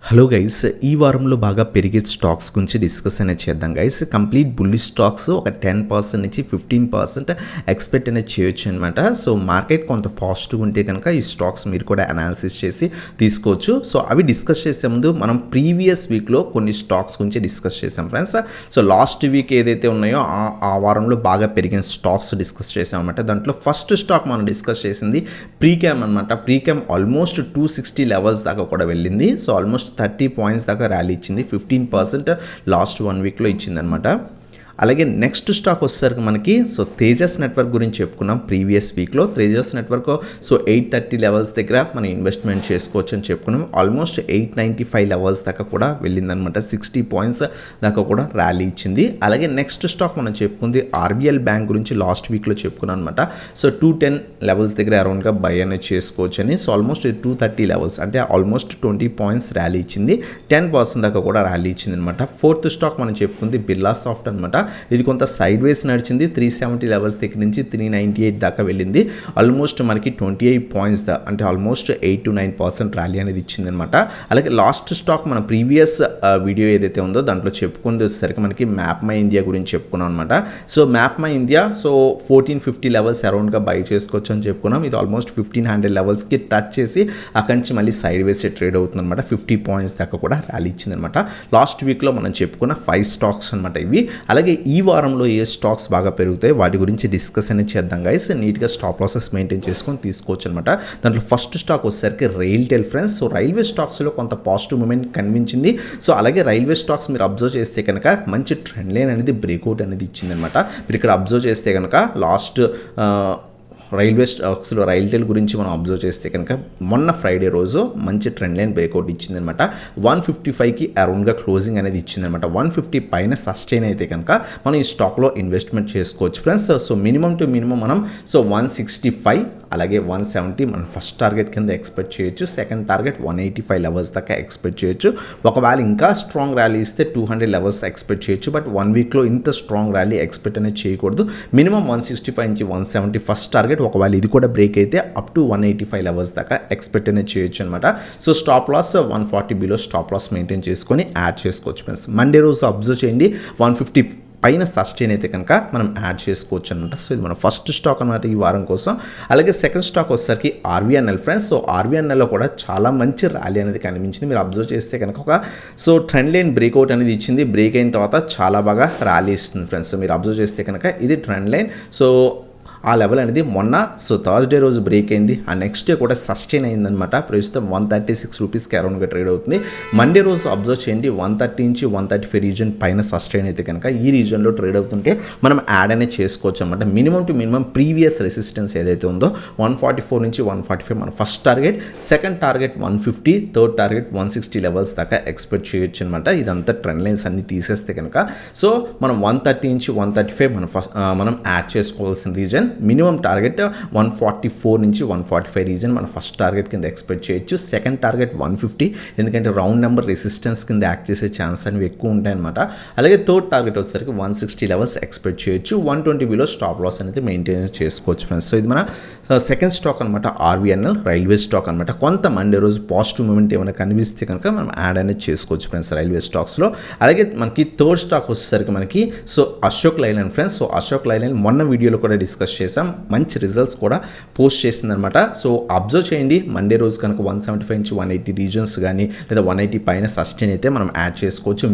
Hello guys, ఈ వారంలో బాగా పెరిగే స్టాక్స్ గురించి డిస్కస్ అనేది చేద్దాం గైస్. కంప్లీట్ బుల్లిష్ స్టాక్స్ ఒక 10% నుంచి 15% ఎక్స్పెక్ట్ అనేది చేయొచ్చు అనమాట. సో మార్కెట్ కొంత పాజిటివ్ ఉంటే కనుక ఈ స్టాక్స్ మీరు కూడా అనాలిసిస్ చేసి తీసుకోవచ్చు. సో అవి డిస్కస్ చేసే ముందు మనం ప్రీవియస్ వీక్లో కొన్ని స్టాక్స్ గురించి డిస్కస్ చేసాం ఫ్రెండ్స్. సో లాస్ట్ వీక్ ఏదైతే ఉన్నాయో ఆ వారంలో బాగా పెరిగిన స్టాక్స్ డిస్కస్ చేసాం అనమాట. దాంట్లో ఫస్ట్ స్టాక్ మనం డిస్కస్ చేసింది ప్రీక్యామ్ అనమాట. ప్రీక్యామ్ ఆల్మోస్ట్ 260 లెవెల్స్ దాకా కూడా వెళ్ళింది. సో ఆల్మోస్ట్ 30 పాయింట్స్ దాకా ర్యాలీ ఇచ్చింది. 15% లాస్ట్ 1 వీక్లో ఇచ్చిందనమాట. అలాగే నెక్స్ట్ స్టాక్ వచ్చేసరికి మనకి సో తేజస్ నెట్వర్క్ గురించి చెప్పుకున్నాం ప్రీవియస్ వీక్లో. తేజస్ నెట్వర్క్ సో 830 లెవెల్స్ దగ్గర మనం ఇన్వెస్ట్మెంట్ చేసుకోవచ్చు అని చెప్పుకున్నాం. ఆల్మోస్ట్ 895 లెవెల్స్ దాకా కూడా వెళ్ళిందనమాట. 60 పాయింట్స్ దాకా కూడా ర్యాలీ ఇచ్చింది. అలాగే నెక్స్ట్ స్టాక్ మనం చెప్పుకుంది ఆర్బీఎల్ బ్యాంక్ గురించి లాస్ట్ వీక్లో చెప్పుకున్నాం అనమాట. సో 210 లెవెల్స్ దగ్గర అరౌండ్గా బై అనేది చేసుకోవచ్చు అని. సో ఆల్మోస్ట్ 230 లెవెల్స్ అంటే ఆల్మోస్ట్ 20 పాయింట్స్ ర్యాలీ ఇచ్చింది. 10% దాకా కూడా ర్యాలీ ఇచ్చింది అనమాట. ఫోర్త్ స్టాక్ మనం చెప్పుకుంది బిర్లా సాఫ్ట్ అనమాట. ఇది కొంత సైడ్ వేస్ నడిచింది. 370 లెవెల్స్ దగ్గర నుంచి 398 దాకా వెళ్ళింది. ఆల్మోస్ట్ మనకి 28 పాయింట్స్ అంటే ఆల్మోస్ట్ 8 to 9% ర్యాలీ అనేది ఇచ్చింది అనమాట. అలాగే లాస్ట్ స్టాక్ మన ప్రీవియస్ వీడియో ఏదైతే ఉందో దాంట్లో చెప్పుకుంది వచ్చేసరికి మనకి మ్యాప్ మై ఇండియా గురించి చెప్పుకున్నాం అనమాట. So MapmyIndia so 1450 levels అరౌండ్గా బై చేసుకోవచ్చు అని చెప్పుకున్నాం. ఇది ఆల్మోస్ట్ 1500 లెవెల్స్కి టచ్ చేసి అక్కడి నుంచి మళ్ళీ సైడ్ వేస్ ట్రేడ్ అవుతుంది అనమాట. 50 పాయింట్స్ దాకా కూడా ర్యాలీ ఇచ్చింది అనమాట. లాస్ట్ వీక్లో మనం చెప్పుకున్న 5 స్టాక్స్ అనమాట ఇవి. అలాగే ఈ వారంలో ఏ స్టాక్స్ బాగా పెరుగుతాయి వాటి గురించి డిస్కస్ అనేది చేద్దాం గైస్. నీట్గా స్టాప్ లాసెస్ మెయింటైన్ చేసుకొని తీసుకోవచ్చు అనమాట. దాంట్లో ఫస్ట్ స్టాక్ వచ్చేసరికి రైల్టెల్ ఫ్రెండ్స్. సో రైల్వే స్టాక్స్లో కొంత పాజిటివ్ మూమెంట్ కనిపించింది. సో అలాగే రైల్వే స్టాక్స్ మీరు అబ్జర్వ్ చేస్తే కనుక మంచి ట్రెండ్ లైన్ అనేది బ్రేక్అవుట్ అనేది ఇచ్చిందనమాట. మీరు ఇక్కడ అబ్జర్వ్ చేస్తే కనుక లాస్ట్ రైల్వే స్టాక్స్లో రైల్టెల్ గురించి మనం అబ్జర్వ్ చేస్తే కనుక మొన్న ఫ్రైడే రోజు మంచి ట్రెండ్ లైన్ బ్రేక్అవుట్ ఇచ్చిందనమాట. 155కి అరౌండ్గా క్లోజింగ్ అనేది ఇచ్చిందనమాట. 150 పైన సస్టైన్ అయితే కనుక మనం ఈ స్టాక్లో ఇన్వెస్ట్మెంట్ చేసుకోవచ్చు friends. So minimum to minimum మనం సో 165 అలాగే 170 మనం ఫస్ట్ టార్గెట్ కింద ఎక్స్పెక్ట్ చేయొచ్చు. సెకండ్ టార్గెట్ 185 లెవెల్స్ దాకా ఎక్స్పెక్ట్ చేయొచ్చు. ఒకవేళ ఇంకా స్ట్రాంగ్ ర్యాలీ ఇస్తే 200 లెవెల్స్ ఎక్స్పెక్ట్ చేయొచ్చు. బట్ 1 వీక్లో ఇంత స్ట్రాంగ్ ర్యాలీ ఎక్స్పెక్ట్ అనేది చేయకూడదు. మినిమం 165 నుంచి 170 ఫస్ట్ టార్గెట్. ఒకవేళ ఇది కూడా బ్రేక్ అయితే అప్ టు 185 లెవెల్స్ దాకా ఎక్స్పెక్ట్ అనేది చేయొచ్చు అనమాట. So stop loss 140 below stop loss maintain చేసుకొని యాడ్ చేసుకోవచ్చు ఫ్రెండ్స్. మండే రోజు అబ్జర్వ్ చేయండి 150 పైన సస్టైన్ అయితే కనుక మనం యాడ్ చేసుకోవచ్చు అనమాట. సో ఇది మన ఫస్ట్ స్టాక్ అనమాట ఈ వారం కోసం. అలాగే సెకండ్ స్టాక్ వచ్చేసరికి RUNL ఫ్రెండ్స్. సో RUNLలో కూడా చాలా మంచి ర్యాలీ అనేది కనిపించింది. మీరు అబ్జర్వ్ చేస్తే కనుక ఒక సో ట్రెండ్ లైన్ బ్రేక్అవుట్ అనేది ఇచ్చింది. బ్రేక్ అయిన తర్వాత చాలా బాగా ర్యాలీ ఇస్తుంది ఫ్రెండ్స్. సో మీరు అబ్జర్వ్ చేస్తే కనుక ఇది ట్రెండ్ లైన్. సో ఆ లెవెల్ అనేది మొన్న సో థర్స్డే రోజు బ్రేక్ అయింది. ఆ నెక్స్ట్ డే కూడా సస్టైన్ అయిందనమాట. ప్రస్తుతం 136 రూపీస్కి అరౌండ్గా ట్రేడ్ అవుతుంది. మండే రోజు అబ్జర్వ్ చేయండి 130 నుంచి 135 రీజన్ పైన సస్టైన్ అయితే కనుక ఈ రీజన్లో ట్రేడ్ అవుతుంటే మనం యాడ్ అనేది చేసుకోవచ్చు అనమాట. Minimum to minimum previous resistance ఏదైతే ఉందో 144 నుంచి 145 మన first target. Second target 150, third target 160 levels దాకా ఎక్స్పెక్ట్ చేయొచ్చు అనమాట. ఇదంతా ట్రెండ్ లైన్స్ అన్ని తీసేస్తే కనుక సో మనం 130 నుంచి 135 మనం యాడ్ చేసుకోవాల్సిన రీజన్. మినిమం టార్గెట్ 144 నుంచి 145 రీజన్ మన ఫస్ట్ టార్గెట్ కింద ఎక్స్పెక్ట్ చేయొచ్చు. సెకండ్ టార్గెట్ 150 ఎందుకంటే రౌండ్ నెంబర్ రెసిస్టెన్స్ కింద యాక్ట్ చేసే ఛాన్స్ అనేవి ఎక్కువ ఉంటాయన్నమాట. అలాగే థర్డ్ టార్గెట్ వచ్చేసరికి 160 లెవెల్స్ ఎక్స్పెక్ట్ చేయొచ్చు. 120 బిలో స్టాప్ లాస్ అనేది మెయింటైన్ చేసుకోవచ్చు ఫ్రెండ్స్. సో ఇది మన సెకండ్ స్టాక్ అనమాట RUNL రైల్వే స్టాక్ అనమాట. కొంత మండే రోజు పాజిటివ్ మూమెంట్ ఏమైనా కనిపిస్తే కనుక మనం యాడ్ అనేది చేసుకోవచ్చు ఫ్రెండ్స్ రైల్వే స్టాక్స్లో. అలాగే మనకి థర్డ్ స్టాక్ వచ్చేసరికి మనకి so Ashok Leyland friends. So Ashok Leyland మొన్న వీడియోలో కూడా డిస్కస్ చేసాం. మంచి రిజల్ట్స్ కూడా పోస్ట్ చేసిందనమాట. సో అబ్జర్వ్ చేయండి మండే రోజు కనుక 175 నుంచి 180 రీజన్స్ కానీ లేదా 180 పైన సస్టైన్ అయితే మనం యాడ్ చేసుకోవచ్చు.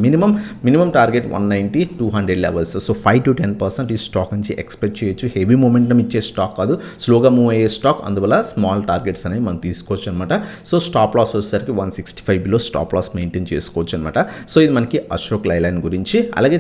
Minimum target 190, 200 levels. So 5 to 10% ఈ స్టాక్ నుంచి ఎక్స్పెక్ట్ చేయొచ్చు. హెవీ మూమెంటం ఇచ్చే స్టాక్ కాదు, స్లోగా మూవ్ అయ్యే స్టాక్. అందువల్ల స్మాల్ టార్గెట్స్ అనేవి మనం తీసుకోవచ్చు అనమాట. సో స్టాప్ లాస్ వచ్చేసరికి 165 బిలో స్టాప్ లాస్ మెయింటైన్ చేసుకోవచ్చు అనమాట. సో ఇది మనకి అశోక్ లైలాండ్ గురించి. అలాగే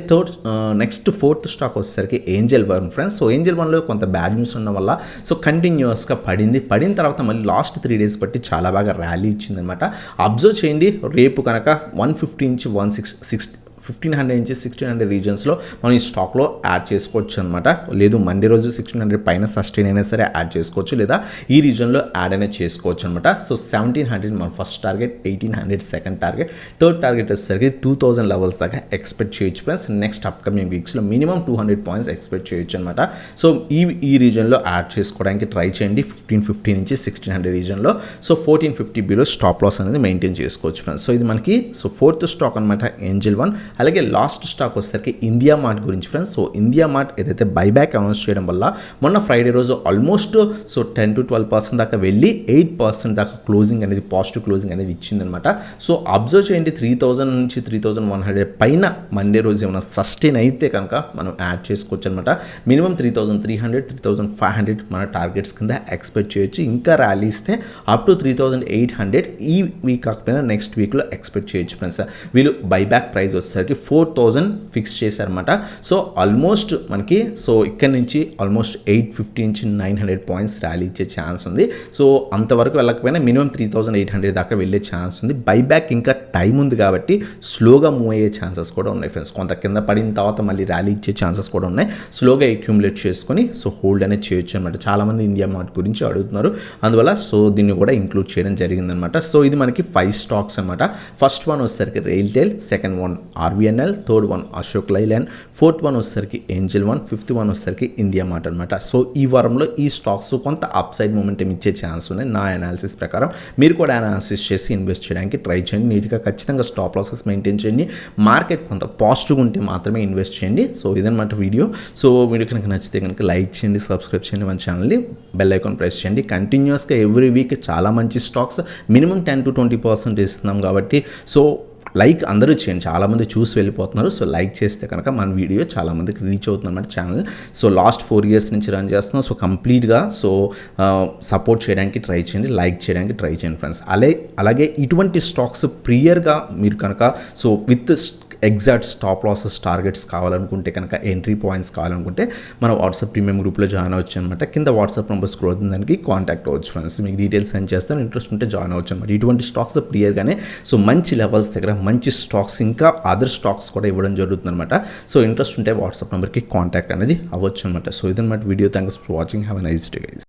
నెక్స్ట్ ఫోర్త్ స్టాక్ వచ్చేసరికి Angel one friends. So Angel వన్లో కొంత బ్యాడ్ న్యూస్ ఉండడం వల్ల సో కంటిన్యూస్గా పడిన తర్వాత మళ్ళీ లాస్ట్ 3 డేస్ బట్టి చాలా బాగా ర్యాలీ ఇచ్చిందనమాట. అబ్జర్వ్ చేయండి రేపు కనుక 150 నుంచి 160 1500 నుంచి 1600 రీజన్స్లో మనం ఈ స్టాక్లో యాడ్ చేసుకోవచ్చు అనమాట. లేదు మండే రోజు 1600 పైన సస్టైన్ అయినా సరే యాడ్ చేసుకోవచ్చు, లేదా ఈ రీజన్లో యాడ్ అయినా చేసుకోవచ్చు అనమాట. సో 1700 మన first target, 1800 second target, third target వచ్చేసరికి 2000 లెవెల్స్ దాకా ఎక్స్పెక్ట్ చేయొచ్చు ఫ్రెండ్స్. నెక్స్ట్ అప్కమింగ్ వీక్స్లో మినిమం 200 పాయింట్స్ ఎక్స్పెక్ట్ చేయొచ్చు అనమాట. సో ఈ రీజన్లో యాడ్ చేసుకోవడానికి ట్రై చేయండి. 1550 నుంచి 1600 రీజన్లో. సో 1450 బిలో స్టాప్ లాస్ అనేది మెయింటైన్ చేసుకోవచ్చు ఫ్రెండ్స్. సో ఇది మనకి ఫోర్త్ స్టాక్ అనమాట, ఏంజల్ వన్. అలాగే లాస్ట్ స్టాక్ వచ్చేసరికి ఇండియా మార్ట్ గురించి ఫ్రెండ్స్. సో ఇండియా మార్ట్ ఏదైతే బైబ్యాక్ అనౌన్స్ చేయడం వల్ల మొన్న ఫ్రైడే రోజు ఆల్మోస్ట్ 10 to 12% దాకా వెళ్ళి 8% దాకా క్లోజింగ్ అనేది, పాజిటివ్ క్లోజింగ్ అనేది ఇచ్చిందనమాట. సో అబ్జర్వ్ చేయండి, 3000 నుంచి 3100 పైన మండే రోజు ఏమైనా సస్టైన్ అయితే కనుక మనం యాడ్ చేసుకోవచ్చు అనమాట. మినిమం 3300, 3500 మన టార్గెట్స్ కింద ఎక్స్పెక్ట్ చేయొచ్చు. ఇంకా ర్యాలీ ఇస్తే అప్ టు 3800 ఈ వీక్ కాకపోయినా నెక్స్ట్ వీక్లో ఎక్స్పెక్ట్ చేయొచ్చు ఫ్రెండ్స్. వీళ్ళు బైబ్యాక్ ప్రైస్ వచ్చేసరికి 4000 ఫిక్స్ చేశారనమాట. సో ఆల్మోస్ట్ మనకి ఇక్కడ నుంచి ఆల్మోస్ట్ 850 నుంచి 900 పాయింట్స్ ర్యాలీ ఇచ్చే ఛాన్స్ ఉంది. సో అంతవరకు వెళ్ళకపోయినా మినిమం 3800 దాకా వెళ్ళే ఛాన్స్ ఉంది. బైబ్యాక్ ఇంకా టైం ఉంది కాబట్టి స్లోగా మూవ్ అయ్యే ఛాన్సెస్ కూడా ఉన్నాయి ఫ్రెండ్స్. కొంత కింద పడిన తర్వాత మళ్ళీ ర్యాలీ ఇచ్చే ఛాన్సెస్ కూడా ఉన్నాయి. స్లోగా అక్యూములేట్ చేసుకొని హోల్డ్ అనేది చేయొచ్చు అనమాట. చాలామంది ఇండియా మార్ట్ గురించి అడుగుతున్నారు, అందువల్ల దీన్ని కూడా ఇంక్లూడ్ చేయడం జరిగిందనమాట. సో ఇది మనకి 5 స్టాక్స్ అనమాట. ఫస్ట్ వన్ వచ్చేసరికి RailTel, second one RUNL, third one Ashok Leyland, fourth one వచ్చేసరికి ఏంజల్ వన్, ఫిఫ్త్ వన్ వచ్చేసరికి ఇండియా మార్ట్ అనమాట. సో ఈ వారంలో ఈ స్టాక్స్ కొంత అప్ సైడ్ మూమెంటం ఇచ్చే ఛాన్స్ ఉన్నాయి నా అనాలిసిస్ ప్రకారం. మీరు కూడా అనాలిసిస్ చేసి ఇన్వెస్ట్ చేయడానికి ట్రై చేయండి. నీట్గా ఖచ్చితంగా స్టాప్ లాసెస్ మెయింటైన్ చేయండి. మార్కెట్ కొంత పాజిటివ్గా ఉంటే మాత్రమే ఇన్వెస్ట్ చేయండి. సో ఇదనమాట వీడియో. సో వీడియో కనుక నచ్చితే కనుక లైక్ చేయండి, సబ్స్క్రైబ్ చేయండి మన ఛానల్ని, బెల్ ఐకాన్ ప్రెస్ చేయండి. కంటిన్యూస్గా ఎవ్రీ వీక్ చాలా మంచి స్టాక్స్ మినిమం 10 to 20% ఇస్తున్నాం కాబట్టి లైక్ అందరూ చేయండి. చాలామంది చూసి వెళ్ళిపోతున్నారు. సో లైక్ చేస్తే కనుక మన వీడియో చాలామందికి రీచ్ అవుతుంది అన్నమాట ఛానల్. సో లాస్ట్ 4 years నుంచి రన్ చేస్తున్నాం. సో కంప్లీట్గా సపోర్ట్ చేయడానికి ట్రై చేయండి, లైక్ చేయడానికి ట్రై చేయండి ఫ్రెండ్స్. అలాగే ఇటువంటి స్టాక్స్ ప్రియర్గా మీరు కనుక with exact stop losses targets కావాలనుకుంటే కనుక, ఎంట్రీ పాయింట్స్ కావాలనుకుంటే మన వాట్సాప్ ప్రీమియం గ్రూప్లో జాయిన్ అవ్వచ్చు అనమాట. కింద వాట్సాప్ నెంబర్ స్క్రోల్ అవుతుంది, దానికి కాంటాక్ట్ అవ్వచ్చు ఫ్రెండ్స్. మీకు డీటెయిల్స్ సెండ్ చేస్తాను, ఇంట్రెస్ట్ ఉంటే జాయిన్ అవ్వచ్చు అనమాట. ఇటువంటి స్టాక్స్ ప్రియర్గానే మంచి లెవెల్స్ దగ్గర మంచి స్టాక్స్, ఇంకా అదర్ స్టాక్స్ కూడా ఇవ్వడం జరుగుతుంది అనమాట. సో ఇంట్రెస్ట్ ఉంటే వాట్సాప్ నెంబర్కి కాంటాక్ట్ అనేది అవ్వచ్చు అనమాట. సో ఇదన్నమాట video. Thanks for watching. Have a nice day guys.